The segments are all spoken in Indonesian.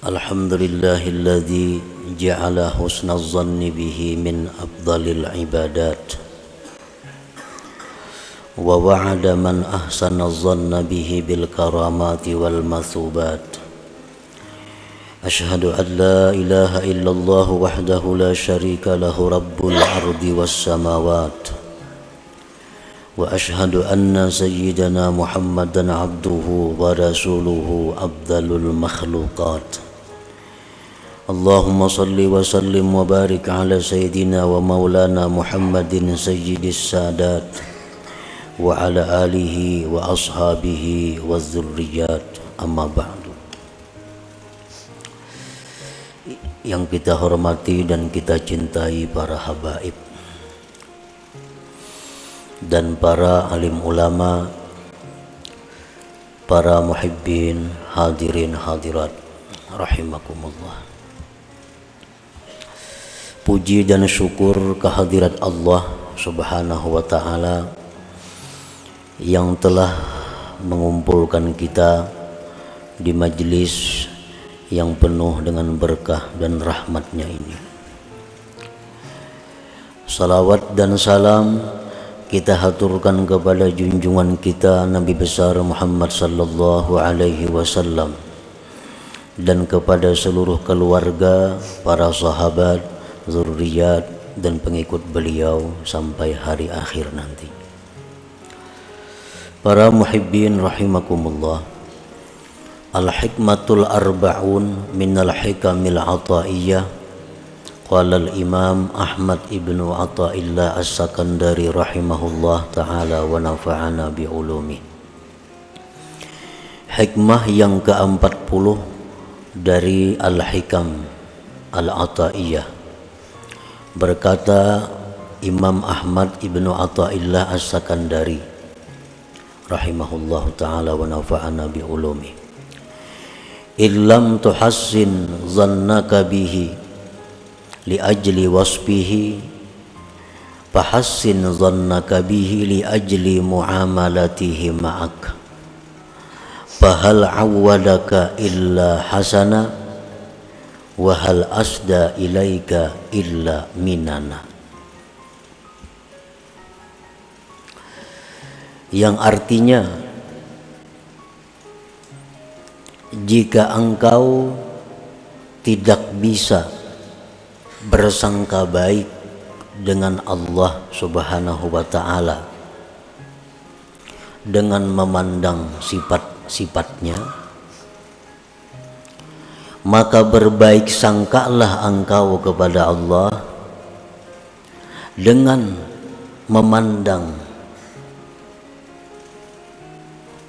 Alhamdulillahilladzi ja'ala husnal zanni bihi min afdalil ibadat wa wa'ada man ahsana zanna bihi bil karamati wal mathubat. Ashhadu an la ilaha illallah wahdahu la syarika lahu rabbul ardi was samawat wa ashhadu anna sayyidana Muhammadan abduhu wa rasuluhu afdalul makhluqat. Allahumma salli wa sallim wa barik ala sayyidina wa maulana Muhammadin sayyidis sadat wa ala alihi wa ashabihi wa dzurriyyat, amma ba'du. Yang kita hormati dan kita cintai para habaib dan para alim ulama, para muhibbin, hadirin hadirat rahimakumullah. Puji dan syukur kehadirat Allah Subhanahu wa ta'ala yang telah mengumpulkan kita di majlis yang penuh dengan berkah dan rahmatnya ini. Salawat dan salam kita haturkan kepada junjungan kita Nabi besar Muhammad sallallahu alaihi wasallam dan kepada seluruh keluarga, para sahabat, zurriyat dan pengikut beliau sampai hari akhir nanti. Para muhibbin rahimakumullah, al-hikmatul arba'un minal hikamil ataiyah. Qala al-imam Ahmad ibnu Athaillah as-Sakandari rahimahullah ta'ala wa nafa'ana bi'ulumi. Hikmah yang ke-40 dari al-hikam al-ataiyah. Berkata Imam Ahmad ibnu Athaillah as-Sakandari rahimahullahu ta'ala wa nafa'ana bi'ulumi, illam tuhassin zannaka bihi li ajli wasfihi fahassin zannaka bihi li ajli muamalatihi ma'ak, fahal awwadaka illa hasana wa hal asda ilaika illa minana. Yang artinya, jika engkau tidak bisa bersangka baik dengan Allah Subhanahu wa ta'ala dengan memandang sifat-sifatnya, maka berbaik sangkalah engkau kepada Allah dengan memandang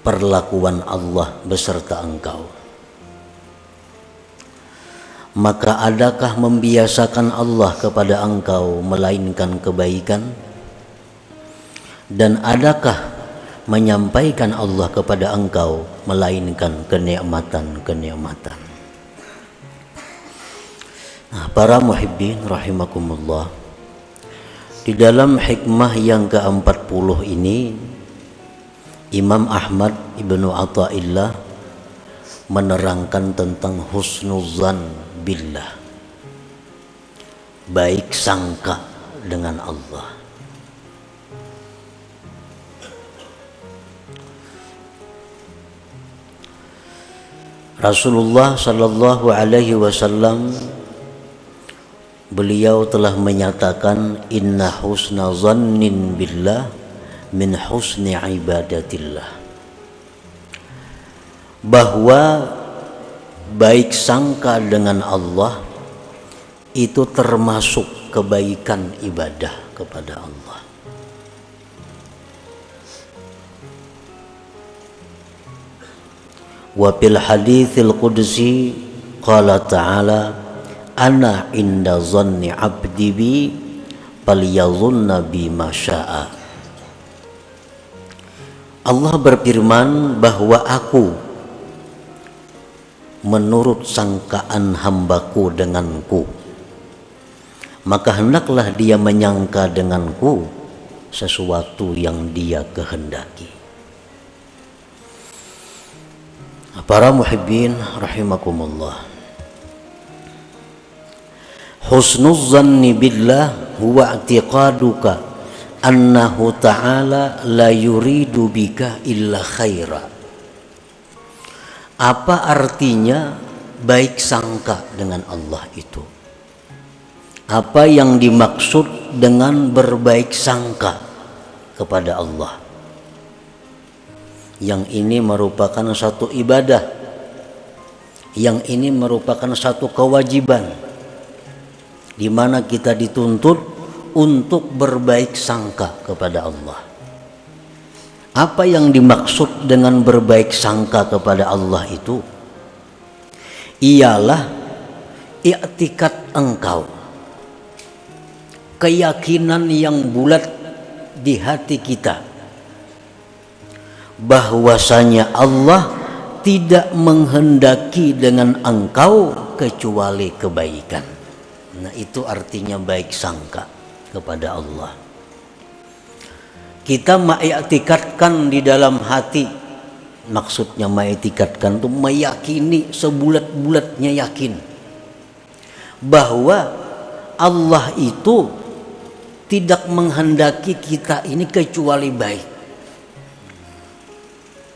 perlakuan Allah beserta engkau. Maka adakah membiasakan Allah kepada engkau melainkan kebaikan? Dan adakah menyampaikan Allah kepada engkau melainkan kenikmatan-kenikmatan? Nah, para muhibbin rahimakumullah, di dalam hikmah yang ke-40 ini Imam Ahmad ibnu Athaillah menerangkan tentang husnuzan billah, baik sangka dengan Allah. Rasulullah sallallahu alaihi wasallam, beliau telah menyatakan inna husna zannin billah min husni ibadatillah, bahwa baik sangka dengan Allah itu termasuk kebaikan ibadah kepada Allah. Wa fil haditsil qudsi qala ta'ala ana inda zanni abdi bi falyadhunna bi ma syaa. Allah berfirman bahwa aku menurut sangkaan hambaku denganku, maka hendaklah dia menyangka denganku sesuatu yang dia kehendaki. Para muhibbin rahimakumullah, Husnuz zanni billah huwa i'tiqaduka annahu ta'ala la yuridu bika illa khaira. Apa artinya baik sangka dengan Allah itu? Apa yang dimaksud dengan berbaik sangka kepada Allah? Yang ini merupakan satu ibadah, yang ini merupakan satu kewajiban, di mana kita dituntut untuk berbaik sangka kepada Allah. Apa yang dimaksud dengan berbaik sangka kepada Allah itu? Ialah i'tikad engkau, keyakinan yang bulat di hati kita bahwasanya Allah tidak menghendaki dengan engkau kecuali kebaikan. Nah, itu artinya baik sangka kepada Allah. Kita mengiktikadkan di dalam hati, maksudnya mengiktikadkan itu meyakini, sebulat-bulatnya yakin bahwa Allah itu tidak menghendaki kita ini kecuali baik,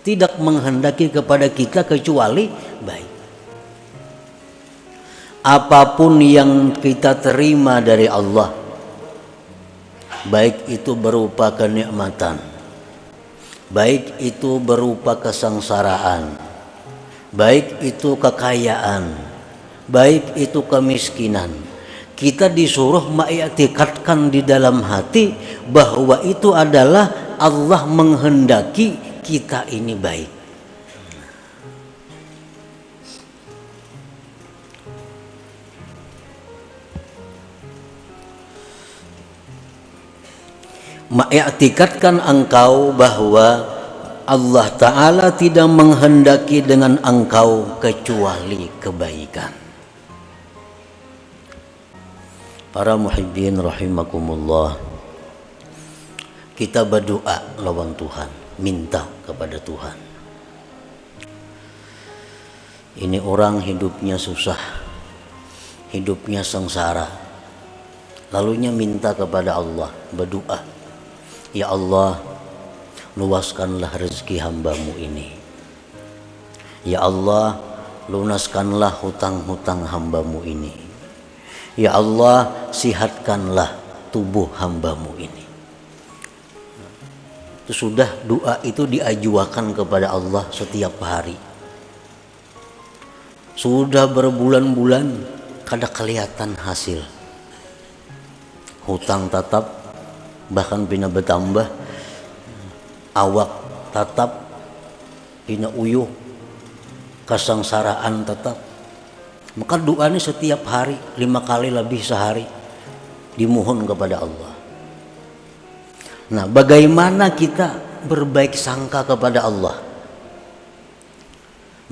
tidak menghendaki kepada kita kecuali baik. Apapun yang kita terima dari Allah, baik itu berupa kenikmatan, baik itu berupa kesengsaraan, baik itu kekayaan, baik itu kemiskinan, kita disuruh mengiktikadkan di dalam hati bahwa itu adalah Allah menghendaki kita ini baik. Mengiktikadkan engkau bahwa Allah Ta'ala tidak menghendaki dengan engkau kecuali kebaikan. Para muhibbin rahimakumullah, kita berdoa lawan Tuhan, minta kepada Tuhan. Ini orang hidupnya susah, hidupnya sengsara, lalunya minta kepada Allah, berdoa, ya Allah, luaskanlah rezeki hambamu ini. Ya Allah, lunaskanlah hutang-hutang hambamu ini. Ya Allah, sihatkanlah tubuh hambamu ini. Itu sudah, doa itu diajukan kepada Allah setiap hari. Sudah berbulan-bulan kada kelihatan hasil. Hutang tetap, bahkan pina bertambah, awak tetap pina uyuh, kesengsaraan tetap. Maka doa ini setiap hari 5 kali lebih sehari dimohon kepada Allah. Nah, bagaimana kita berbaik sangka kepada Allah?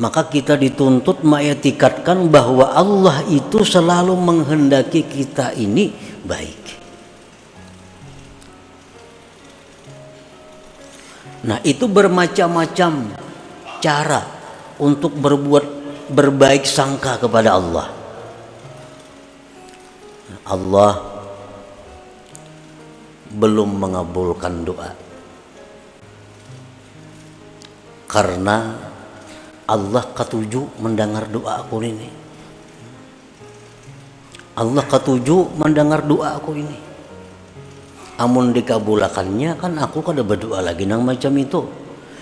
Maka kita dituntut mengiktikadkan bahwa Allah itu selalu menghendaki kita ini baik. Nah, itu bermacam-macam cara untuk berbaik sangka kepada Allah. Allah belum mengabulkan doa karena Allah ketujuh mendengar doa aku ini. Allah ketujuh mendengar doa aku ini. Amun dikabulakannya kan aku kada berdoa lagi nang macam itu.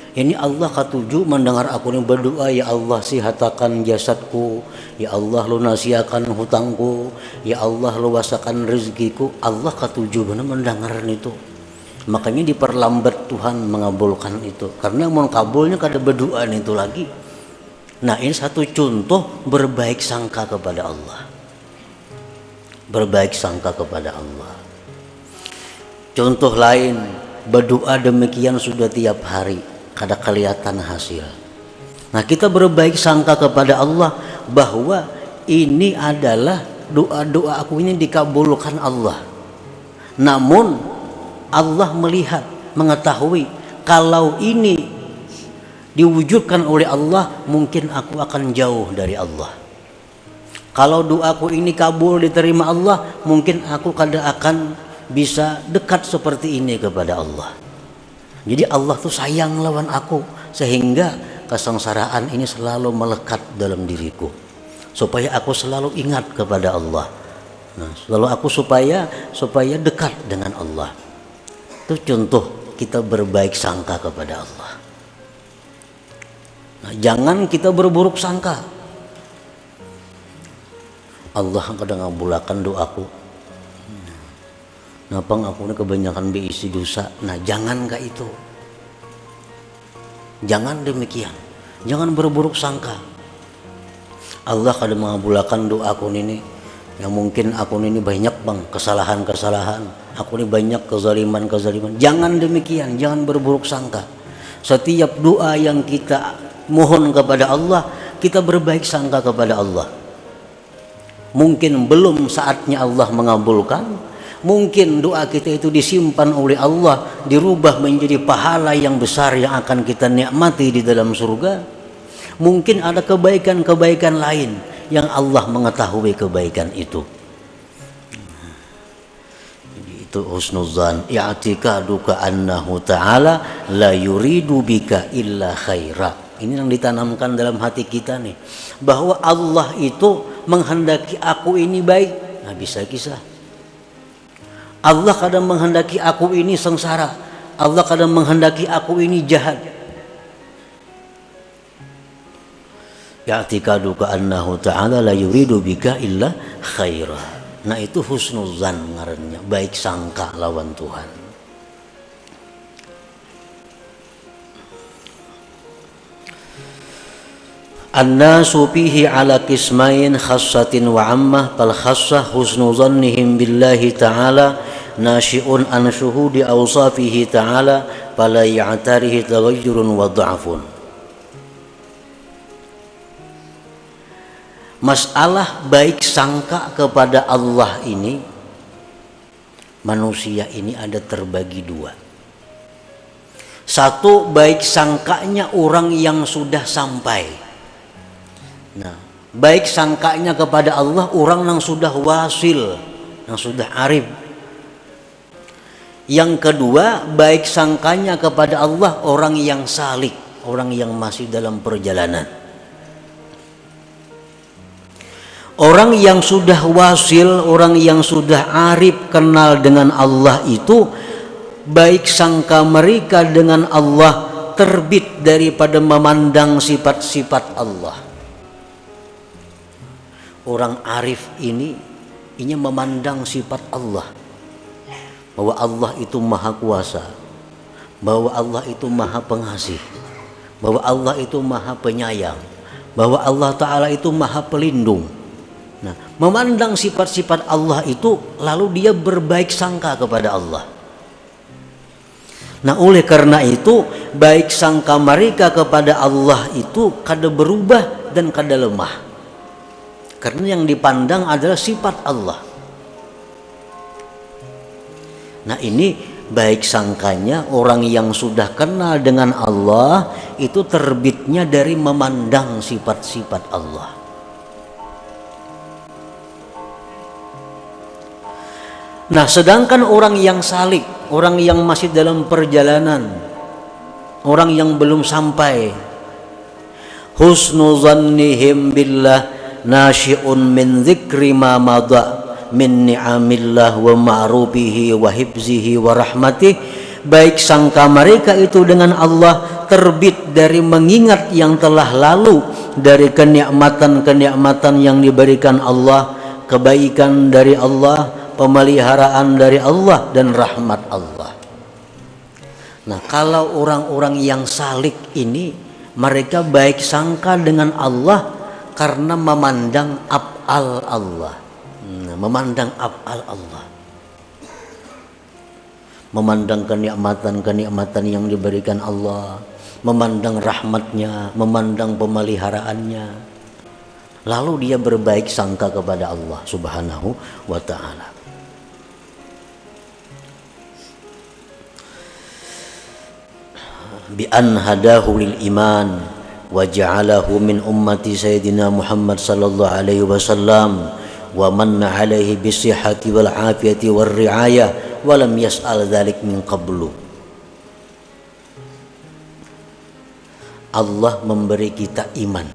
Ini Allah ketujuh mendengar aku yang berdoa, ya Allah sihatakan jasadku, ya Allah lunasiakan hutangku, ya Allah luasakan rezekiku. Allah ketujuh benar mendengar itu. Makanya diperlambat Tuhan mengabulkan itu. Karena mau kabulnya kada berdoa itu lagi. Nah, ini satu contoh berbaik sangka kepada Allah. Berbaik sangka kepada Allah. Contoh lain, berdoa demikian sudah tiap hari, kada kelihatan hasil. Nah, kita berbaik sangka kepada Allah bahwa ini adalah doa-doa aku ini dikabulkan Allah. Namun Allah melihat, mengetahui kalau ini diwujudkan oleh Allah, mungkin aku akan jauh dari Allah. Kalau doaku ini kabul diterima Allah, mungkin aku kada akan bisa dekat seperti ini kepada Allah. Jadi Allah tuh sayang lawan aku, sehingga kesengsaraan ini selalu melekat dalam diriku, supaya aku selalu ingat kepada Allah. Nah, selalu aku supaya dekat dengan Allah. Itu contoh kita berbaik sangka kepada Allah. Nah, jangan kita berburuk sangka. Allah kadang ngabulakan doaku. Napang aku ini kebanyakan berisi dosa. Nah, jangan kayak itu. Jangan demikian. Jangan berburuk sangka. Allah kadang mengabulakan doaku ini. Yang mungkin aku ini banyak bang kesalahan-kesalahan. Aku ini banyak kezaliman-kezaliman. Jangan demikian. Jangan berburuk sangka. Setiap doa yang kita mohon kepada Allah, kita berbaik sangka kepada Allah. Mungkin belum saatnya Allah mengabulkan, mungkin doa kita itu disimpan oleh Allah, dirubah menjadi pahala yang besar yang akan kita nikmati di dalam surga. Mungkin ada kebaikan-kebaikan lain yang Allah mengetahui kebaikan itu. Itu husnuzan, i'tiqaduka annahu ta'ala la yuridu bika illa khaira. Ini yang ditanamkan dalam hati kita nih, bahwa Allah itu menghendaki aku ini baik. Nah, bisa kisah Allah kadang menghendaki aku ini sengsara, Allah kadang menghendaki aku ini jahat. Ya'tiqaduka annahu ta'ala la yuridu bika illa khaira. Nah, itu husnuzan ngarannya, baik sangka lawan Tuhan. An-nasu fihi ala qismain khassatin wa ammah. Fal khassah husnu dhannihim billahi ta'ala nashi'un an syuhudi awsafihi ta'ala fala ya'tarihi taghayyurun wa dha'fun. Masalah baik sangka kepada Allah ini, manusia ini ada terbagi dua. Satu, baik sangkanya orang yang sudah sampai. Nah, baik sangkanya kepada Allah orang yang sudah wasil, yang sudah arif. Yang kedua, baik sangkanya kepada Allah orang yang salik, orang yang masih dalam perjalanan. Orang yang sudah wasil, orang yang sudah arif kenal dengan Allah itu, baik sangka mereka dengan Allah terbit daripada memandang sifat-sifat Allah. Orang arif ini memandang sifat Allah, bahwa Allah itu maha kuasa, bahwa Allah itu maha pengasih, bahwa Allah itu maha penyayang, bahwa Allah Ta'ala itu maha pelindung. Nah, memandang sifat-sifat Allah itu, lalu dia berbaik sangka kepada Allah. Nah, oleh karena itu baik sangka mereka kepada Allah itu kada berubah dan kada lemah, karena yang dipandang adalah sifat Allah. Nah, ini baik sangkanya orang yang sudah kenal dengan Allah itu terbitnya dari memandang sifat-sifat Allah. Nah, sedangkan orang yang salik, orang yang masih dalam perjalanan, orang yang belum sampai, husnu dhannihim billah nasyi'un min dzikri ma madha min ni'amillah wa ma'rufihi wa hibzihi wa rahmatih. Baik sangka mereka itu dengan Allah terbit dari mengingat yang telah lalu, dari kenikmatan-kenikmatan yang diberikan Allah, kebaikan dari Allah, pemeliharaan dari Allah, dan rahmat Allah. Nah, kalau orang-orang yang salik ini, mereka baik sangka dengan Allah karena memandang af'al Allah, memandang af'al Allah, memandang kenikmatan-kenikmatan yang diberikan Allah, memandang rahmatnya, memandang pemeliharaannya, lalu dia berbaik sangka kepada Allah Subhanahu wa ta'ala. Bi an hadahu lil iman wa ja'alahu min ummati sayyidina Muhammad sallallahu alaihi wasallam wa manna alaihi bisihhati wal afiyati war riayah wa lam yas'al dzalik min qablu. Allah memberi kita iman.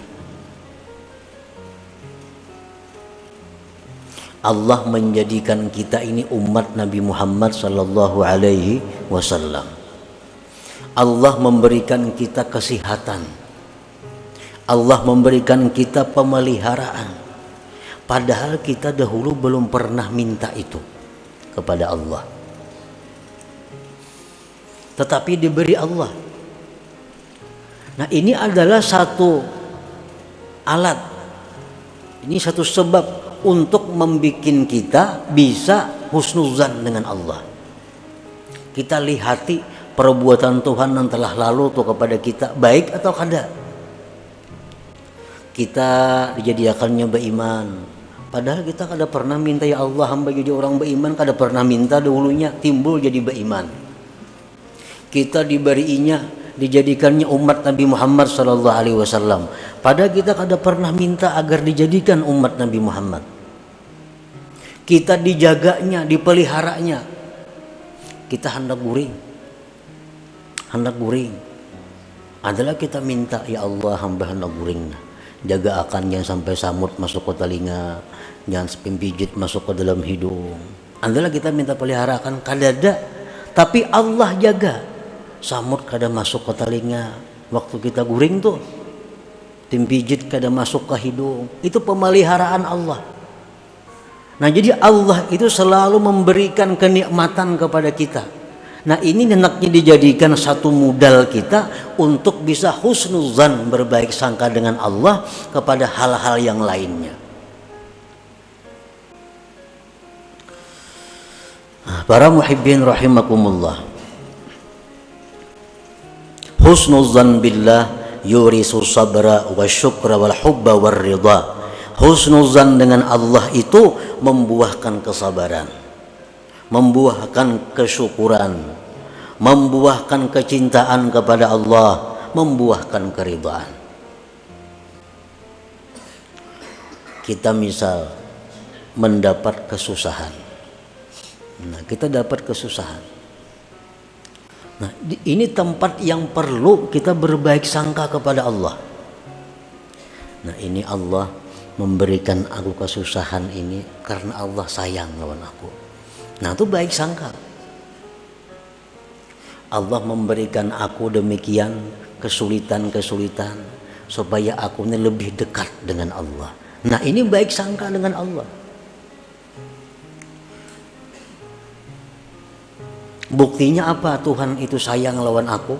Allah menjadikan kita ini umat Nabi Muhammad sallallahu alaihi wasallam. Allah memberikan kita kesehatan. Allah memberikan kita pemeliharaan. Padahal kita dahulu belum pernah minta itu kepada Allah. Tetapi diberi Allah. Nah, ini adalah satu alat. Ini satu sebab untuk membuat kita bisa husnuzan dengan Allah. Kita lihati perbuatan Tuhan yang telah lalu tuh kepada kita, baik atau kada. Kita dijadikannya beriman, padahal kita kada pernah minta, ya Allah hamba jadi orang beriman, kada pernah minta dahulunya, timbul jadi beriman. Kita diberinya, dijadikannya umat Nabi Muhammad sallallahu alaihi wasallam, padahal kita kada pernah minta agar dijadikan umat Nabi Muhammad. Kita dijaganya, dipeliharanya, kita hendak guring adalah kita minta, ya Allah hamba hendak guring, jaga akan jangan sampai samut masuk ke telinga, jangan pimpijit masuk ke dalam hidung. Adalah kita minta peliharakan, kadada, tapi Allah jaga. Samut kada masuk ke telinga waktu kita guring tuh, pimpijit kada masuk ke hidung. Itu pemeliharaan Allah. Nah, jadi Allah itu selalu memberikan kenikmatan kepada kita. Nah, ini hendaknya dijadikan satu modal kita untuk bisa husnuzan, berbaik sangka dengan Allah kepada hal-hal yang lainnya. Para muhibbin rahimakumullah, husnuzan billah yurisu sabra wa syukra wal hubba war ridha. Husnuzan dengan Allah itu membuahkan kesabaran, membuahkan kesyukuran, membuahkan kecintaan kepada Allah, membuahkan keridhaan. Kita misal mendapat kesusahan. Nah, kita dapat kesusahan. Nah, ini tempat yang perlu kita berbaik sangka kepada Allah. Nah, ini Allah memberikan aku kesusahan ini karena Allah sayang lawan aku. Nah, itu baik sangka. Allah memberikan aku demikian kesulitan-kesulitan supaya aku ini lebih dekat dengan Allah. Nah, ini baik sangka dengan Allah. Buktinya apa Tuhan itu sayang lawan aku?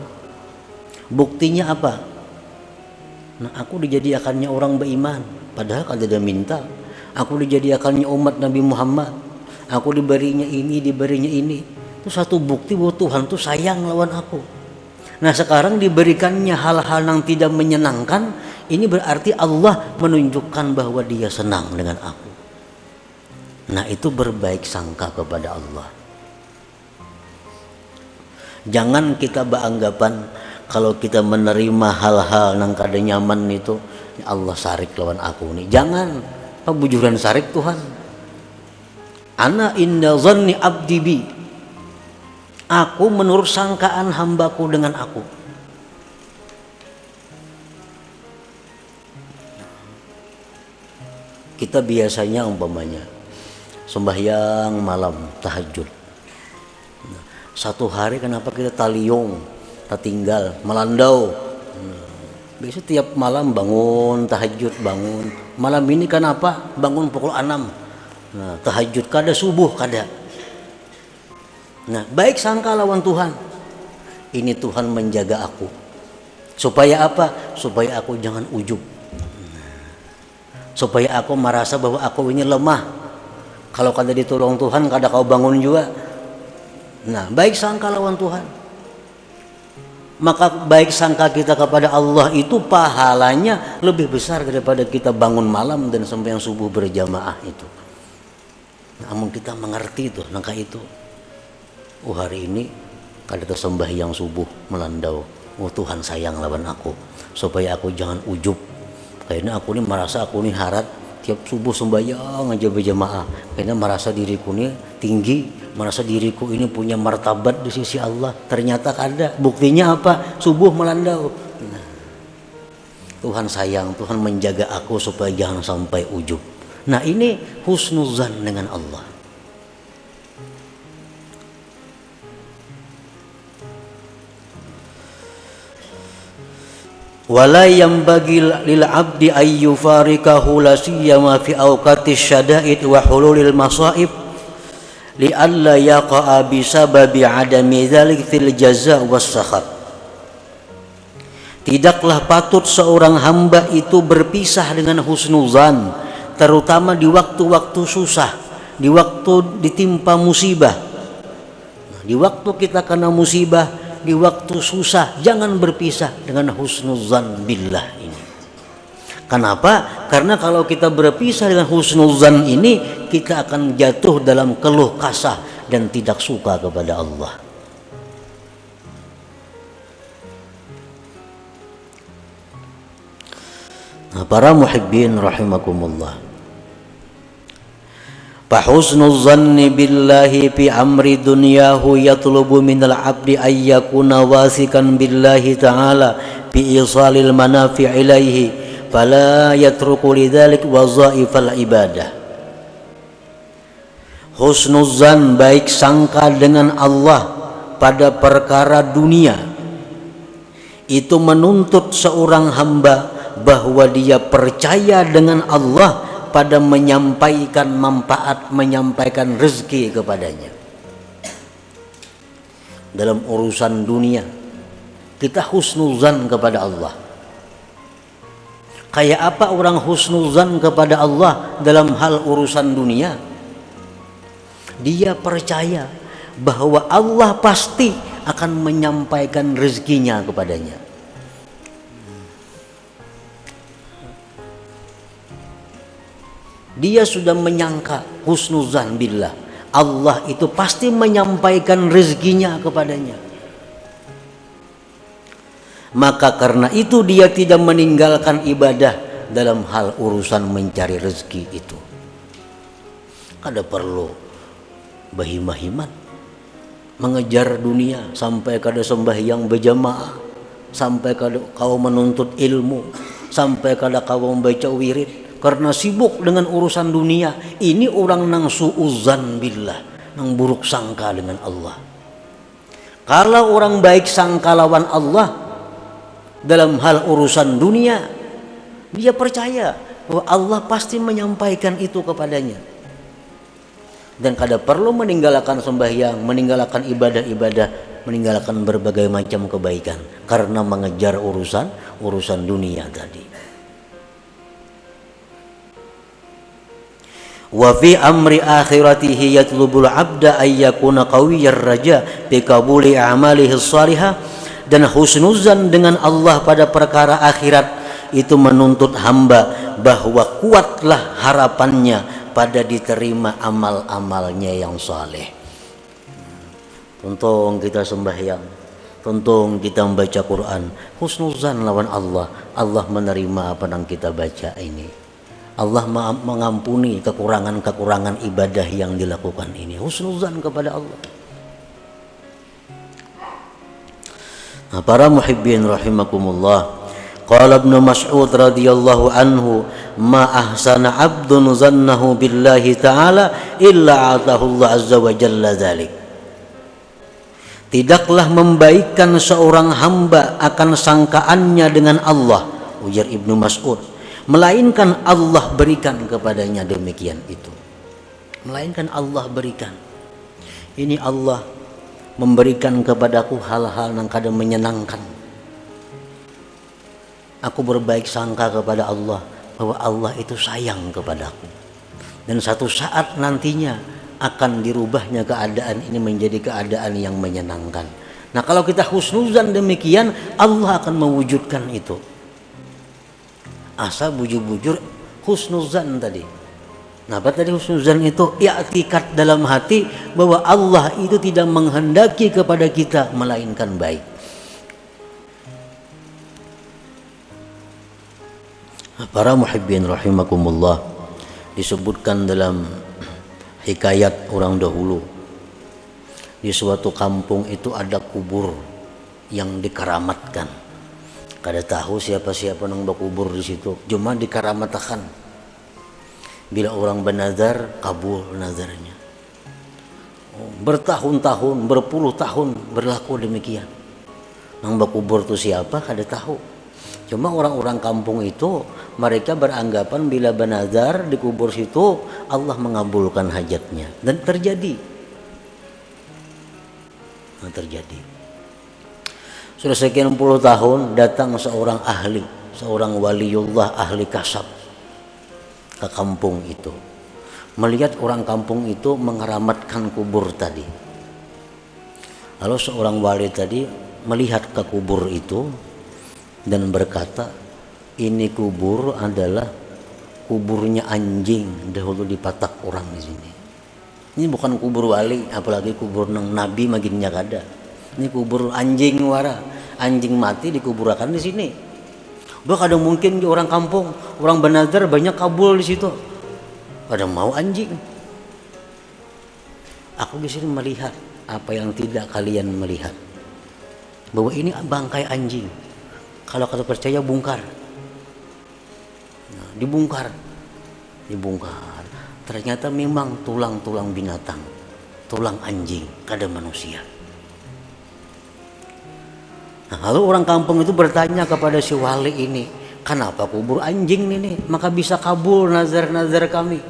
Buktinya apa? Nah, aku dijadikannya orang beriman, padahal kada ada minta. Aku dijadikannya umat Nabi Muhammad, aku diberinya ini, diberinya ini. Itu satu bukti bahwa Tuhan tuh sayang lawan aku. Nah, sekarang diberikannya hal-hal yang tidak menyenangkan, ini berarti Allah menunjukkan bahwa Dia senang dengan aku. Nah, itu berbaik sangka kepada Allah. Jangan kita beranggapan kalau kita menerima hal-hal yang kada nyaman itu, ya Allah sarik lawan aku nih. Jangan, pabujuran sarik Tuhan. Ana inda zanni abdi bi. Aku menurut sangkaan hambaku dengan aku. Kita biasanya umpamanya sembahyang malam tahajud. Satu hari kenapa kita taliung, tinggal melandau. Biasa tiap malam bangun tahajud, bangun. Malam ini kenapa bangun pukul 6. Nah, tahajud kada, subuh kada. Nah, baik sangka lawan Tuhan. Ini Tuhan menjaga aku. Supaya apa? Supaya aku jangan ujub. Supaya aku merasa bahwa aku ini lemah. Kalau kada ditolong Tuhan, kada kau bangun juga. Nah, baik sangka lawan Tuhan. Maka baik sangka kita kepada Allah itu pahalanya lebih besar daripada kita bangun malam dan sembahyang subuh berjamaah itu. Namun kita mengerti itu, nangka itu. Hari ini kada sembahyang subuh melandau, oh Tuhan sayang lawan aku, supaya aku jangan ujub. Karena aku ini merasa aku ini harat tiap subuh sembahyang aja berjamaah. Karena merasa diriku ini tinggi, merasa diriku ini punya martabat di sisi Allah. Ternyata ada. Buktinya apa? Subuh melandau. Nah, Tuhan sayang, Tuhan menjaga aku supaya jangan sampai ujub. Nah, ini husnuzan dengan Allah. Wala yanbaghi lil 'abdi ay yufarikahu la siyama fi awqatis syada'id wa hululil masa'ib li alla yaqa'a bi sababi 'adami dzalik fil jazaa' was sakhat. Tidaklah patut seorang hamba itu berpisah dengan husnuzan, terutama di waktu-waktu susah, di waktu ditimpa musibah. Di waktu kita kena musibah, di waktu susah, jangan berpisah dengan husnuzan billah ini. Kenapa? Karena kalau kita berpisah dengan husnuzan ini, kita akan jatuh dalam keluh kasah dan tidak suka kepada Allah. Nah, para muhibbin rahimakumullah, fahusnul zanni billahi fi amri dunyahu yatlubu minal abdi ayyakuna wasikan billahi ta'ala fi isalil manafi' ilaihi fala yatruku lidhalik wazaifal ibadah. Husnuzan, baik sangka dengan Allah pada perkara dunia, itu menuntut seorang hamba bahwa dia percaya dengan Allah pada menyampaikan manfaat, menyampaikan rezeki kepadanya. Dalam urusan dunia, kita husnuzan kepada Allah. Kayak apa orang husnuzan kepada Allah dalam hal urusan dunia? Dia percaya bahwa Allah pasti akan menyampaikan rezekinya kepadanya. Dia sudah menyangka husnuzan billah, Allah itu pasti menyampaikan rezekinya kepadanya. Maka karena itu dia tidak meninggalkan ibadah dalam hal urusan mencari rezeki itu. Kada perlu bahimah-himat mengejar dunia sampai kada sembahyang berjamaah, sampai kada kau menuntut ilmu, sampai kada kau membaca wirid. Karena sibuk dengan urusan dunia, ini orang nang suuzan billah, nang buruk sangka dengan Allah. Kalau orang baik sangka lawan Allah dalam hal urusan dunia, dia percaya bahwa Allah pasti menyampaikan itu kepadanya. Dan kada perlu meninggalkan sembahyang, meninggalkan ibadah-ibadah, meninggalkan berbagai macam kebaikan karena mengejar urusan dunia tadi. Wa fi amri akhiratihi yatlubul abda ayyakuna qawiyyar raja bi qabuli a'malihi shalihah. Dan husnuzan dengan Allah pada perkara akhirat itu menuntut hamba bahwa kuatlah harapannya pada diterima amal-amalnya yang saleh. Tuntung kita sembahyang, tuntung kita membaca Quran, husnuzan lawan Allah, Allah menerima apa yang kita baca ini. Allah mengampuni kekurangan-kekurangan ibadah yang dilakukan ini. Husnuzan kepada Allah. Nah, para muhibbin rahimakumullah, qala Ibnu Mas'ud radhiyallahu anhu, ma ahsana 'abdun zannahu billahi ta'ala illa atahu Allah azza wa jalla dzalik. Tidaklah membaikkan seorang hamba akan sangkaannya dengan Allah, ujar Ibnu Mas'ud, melainkan Allah berikan kepadanya demikian itu. Melainkan Allah berikan. Ini Allah memberikan kepadaku hal-hal yang kadang menyenangkan. Aku berbaik sangka kepada Allah bahwa Allah itu sayang kepadaku. Dan satu saat nantinya akan dirubahnya keadaan ini menjadi keadaan yang menyenangkan. Nah, kalau kita husnuzan demikian, Allah akan mewujudkan itu. Asal bujur-bujur husnuzan tadi. Nah, apa tadi husnuzan itu? I'tiqad dalam hati bahwa Allah itu tidak menghendaki kepada kita melainkan baik. Para muhibbin rahimakumullah, disebutkan dalam hikayat orang dahulu, di suatu kampung itu ada kubur yang dikeramatkan. Kada tahu siapa-siapa nang berkubur di situ, cuma dikeramatkan. Bila orang bernazar, kabul nazarnya. Bertahun-tahun, berpuluh tahun berlaku demikian. Nang berkubur itu siapa kada tahu. Cuma orang-orang kampung itu mereka beranggapan bila bernazar di kubur situ Allah mengabulkan hajatnya, dan terjadi. Terjadi. Sudah sekian puluh tahun datang seorang ahli, seorang waliullah ahli kasab ke kampung itu, melihat orang kampung itu mengeramatkan kubur tadi. Lalu seorang wali tadi melihat ke kubur itu dan berkata, ini kubur adalah kuburnya anjing dahulu dipatak orang di sini. Ini bukan kubur wali, apalagi kubur nang nabi maginnya kada. Ini kubur anjing wara, anjing mati dikuburkan di sini. Bah kadang mungkin di orang kampung, orang bernazar banyak kabul di situ. Pada mau anjing. Aku di sini melihat apa yang tidak kalian melihat. Bahwa ini bangkai anjing. Kalau kalian percaya bongkar. Nah, dibongkar. Ternyata memang tulang-tulang binatang, tulang anjing, kada manusia. Nah, lalu orang kampung itu bertanya kepada si wali ini, kenapa kubur anjing ini? Maka bisa kabul nazar-nazar kami,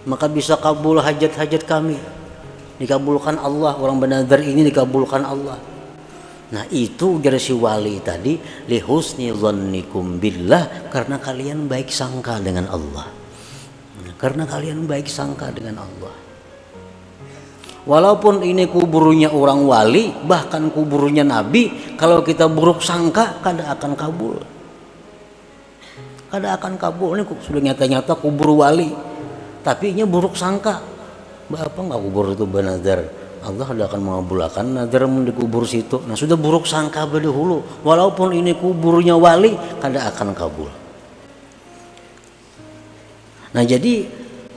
maka bisa kabul hajat-hajat kami, dikabulkan Allah. Orang bernazar ini dikabulkan Allah. Nah itu ujar si wali tadi, lihusni dzannikum billah, karena kalian baik sangka dengan Allah. Karena kalian baik sangka dengan Allah. Walaupun ini kuburnya orang wali, bahkan kuburnya nabi, kalau kita buruk sangka kada akan kabul. Kada akan kabul. Ini sudah nyata-nyata kubur wali, tapi ini buruk sangka. Apa enggak kubur itu bernazar? Allah tidak akan mengabulkan nazar di kubur situ. Nah sudah buruk sangka berdahulu, walaupun ini kuburnya wali, kada akan kabul. Nah jadi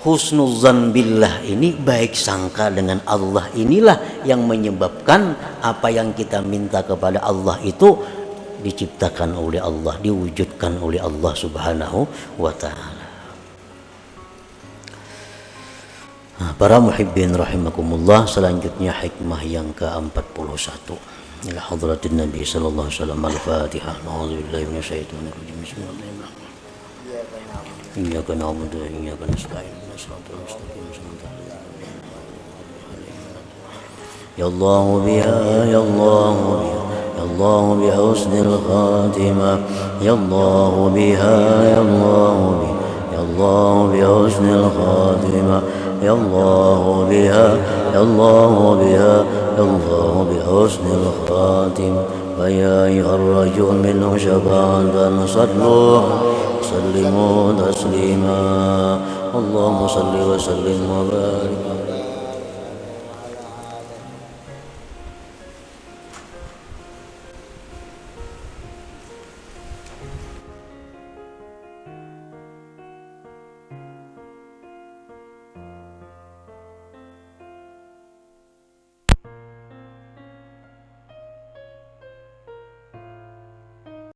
husnuzan billah ini, baik sangka dengan Allah, inilah yang menyebabkan apa yang kita minta kepada Allah itu diciptakan oleh Allah, diwujudkan oleh Allah Subhanahu wa ta'ala. Nah, para muhibbin rahimakumullah, selanjutnya hikmah yang ke-41 ila hadratin Nabi sallallahu alaihi wasallam. Al-Fatihah. A'udzubillahi minasyaitonir rajim. Bismillahirrahmanirrahim. Iyyaka na'budu wa iyyaka nasta'in. Shiratal mustaqim. Ya Allah biha, ya Allah biha, ya Allah bi husnil khatimah. Ya Allah biha, ya Allah biha, ya Allah bi husnil khatimah. Ya Allah biha, ya Allah biha, ya Allah bi husnil khatimah. Wa ya ayyuhar rajul minhu syafa'atan sallu sallimu taslima. Allahumma salli wa sallim wa barik.